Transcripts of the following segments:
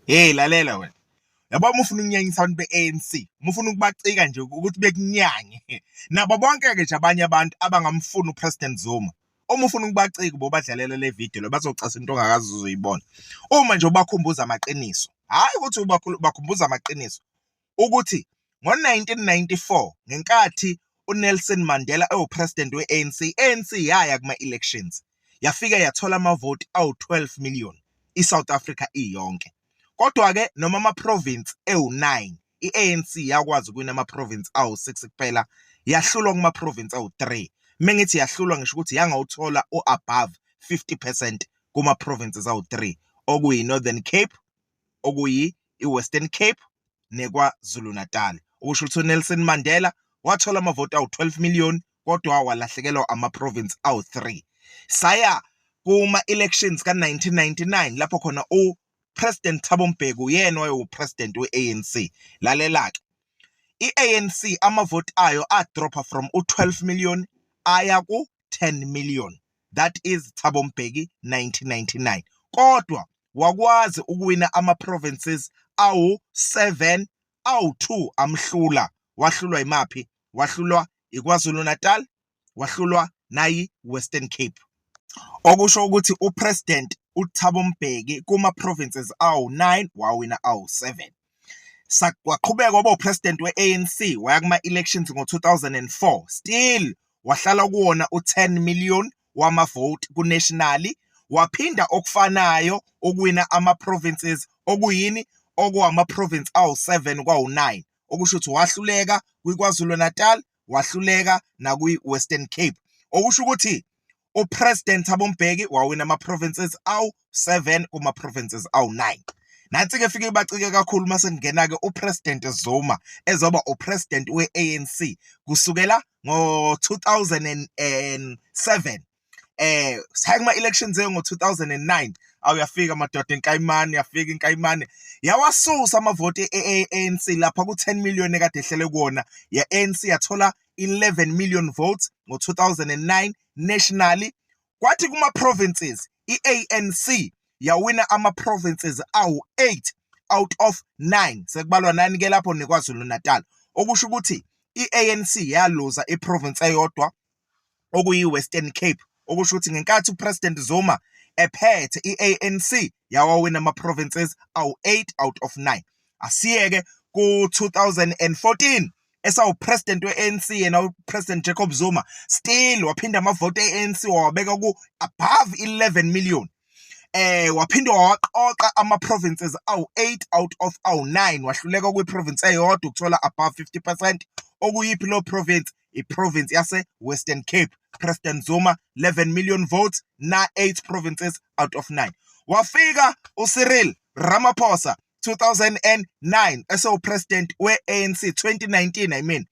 Hey lalela wena. Yabo umufuna ukunyanyisa abantu be-ANC, umufuna ukubacika nje ukuthi bekunyanye. Nabo bonke ke nje abanye abantu abangamfuna uPresident Zuma. Uma ufuna ukubacika bobadlalela le video lo bazocasa into ongakazi uzoyibona. Uma nje ubakhumbuza amaqiniso. Hayi ukuthi bakhumbuza amaqiniso. Ukuthi ngo-1994 ngenkathi uNelson Mandela ewu-president we-ANC, ANC yaya kuma-elections. Yafika yathola amavoti awu-12 million, i-South Africa iyonke. Kodwa-ke noma ama-province ewu-9, i-ANC yakwazi ukuwina ama-province awu-6 kuphela, yahlulwa kuma-province awu-3. Mengithi yahlulwa ngisho ukuthi yangawuthola o-above 50% kuma-provinces awu-3, okuyi-Northern Cape, okuyi-Western Cape, nekwaZulu Natal. Okusho ukuthi uNelson Mandela wathola amavoti awu-12 million, kodwa walahlekelwa ama-province awu-3. Saya kuma-elections ka-1999 lapho khona President Thabo Mbeki uyena wayewu-president we-ANC. Lalela-ke, i-ANC amavoti ayo adropha from u-12 million aya ku-10 million. That is Thabo Mbeki 1999. Kodwa wakwazi ukuwina ama-provinces awu-7, awu-2 amhlula. Wahlulwa imaphi? Wahlulwa iKwaZulu Natal, wahlulwa nayi-Western Cape. Okusho ukuthi uPresident uThabo Mbeki kuma-provinces awu-9 wawina awu-7. Waqhubeka waba upresident we-ANC waya kuma-elections ngo-2004. Still wahlala kuwona u-10 million wamavoti ku-nationally. Waphinda okufanayo ukuwina ama-provinces okuyini? Okuwama-province awu-7 kwawu-9. Okusho ukuthi wahluleka kwiKwaZulu Natal, wahluleka nakwi-Western Cape. Okusho ukuthi uPresident Thabo Mbeki wawina ama-provinces awu-7 kuma-provinces awu-9. Nansi-ke fike ibacike kakhulu mase kungena-ke uPresident Zuma ezoba upresident we-ANC kusukela ngo-2007. Saya kuma-elections ngo-2009 awuyafika madoda inkayimane, yafika inkayimane yawasusa amavoti e-ANC lapha ku-10 million ekade ehlele kuwona. ANC yathola 11 million votes ngo-2009 nationally. Kwathi kuma-provinces i-ANC yawina ama-provinces awu-8 out of 9. Sekubalwa nani-ke lapho nekwaZulu Natal. Okusho ukuthi i-ANC yaluza i-province eyodwa okuyi-Western Cape. Okusho ukuthi ngenkathi uPresident Zuma ephethe i-ANC yawawina ama-provinces awu-8 out of 9. Asiyeke ku-2014 esawupresident we-ANC yena uPresident Jacob Zuma, still waphinda amavoti e-ANC wawabeka ku-above 11 million. Waphinde waqoqa ama-provinces awu-8 out of awu-9. Wahluleka kwi-province eyodwa ukuthola above 50%. Okuyiphi lo province? I-province yase-Western Cape. President Zuma 11 million votes na 8 provinces out of 9. Wafika uCyril Ramaphosa 2009 esewu-president we-ANC 2019 I mean.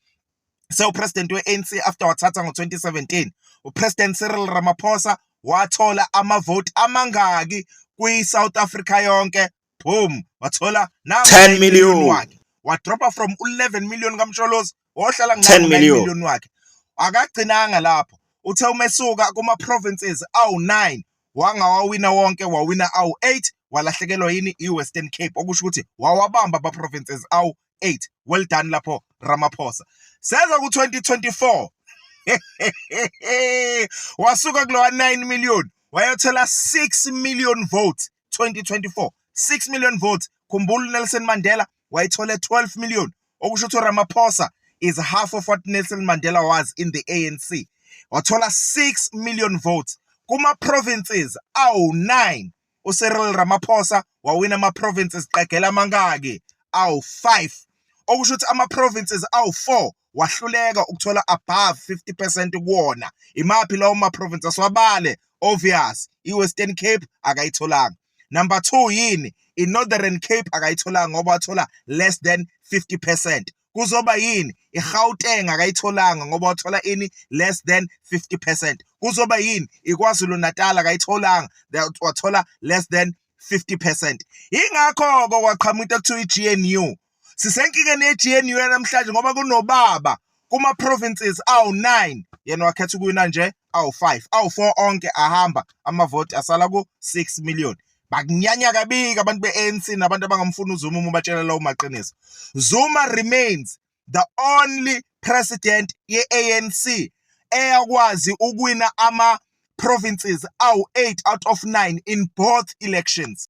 President we-ANC after wathatha ngo-2017. uPresident Cyril Ramaphosa wathola amavoti amangaki kwi-South Africa yonke? Boom, wathola 10 million wakhe. Wadropa from 11 million kamsholozi ohlala ngo-9 million wakhe. Akagcinanga lapho. Uthe umesuka kuma-provinces awu-9 wangawawina wonke, wawina awu-8, walahlekelwa yini? I-Western Cape. Okusho ukuthi wawabamba ama-provinces awu-8. Well done lapho Ramaphosa. Seza ku-2024 wasuka kulowa 9 million wayothola 6 million votes. 2024 6 million votes. Khumbula Nelson Mandela wayethole 12 million. Okusho ukuthi Ramaphosa is half of what Nelson Mandela was in the ANC. Wathola 6 million votes kuma-provinces awu-9. uCyril Ramaphosa wawina ama-provinces qegela mangaki? Awu-5. Okusho ukuthi ama-provinces awu-4 wahluleka ukuthola above 50% kuwona. Imaphi lawo ma-provinces? Aswabale, obvious. I-Western Cape akayitholanga. Number 2 yini? I-Northern Cape akayitholanga ngoba wathola less than 50%. Kuzoba yini? iGauteng akayitholanga ngoba wathola ini? Less than 50%. Kuzoba yini? iKwaZulu Natal akayitholanga, wathola less than 50%. Ingakho-ko kwaqhamuka into ekuthiwa i-GNU. Sisenkingeni ye-GNU namhlanje ngoba kunobaba kuma-provinces awu-9 yena wakhetha ukuwina nje awu-5, awu-4 onke ahamba amavoti asala ku-6 million. bakunyanya kabika abantu be-ANC nabantu abangamfuna uZuma uma batshela lawo maqiniso. Zuma remains the only president ye-ANC eyakwazi ukuwina ama-provinces awu-8 out of 9 in both elections.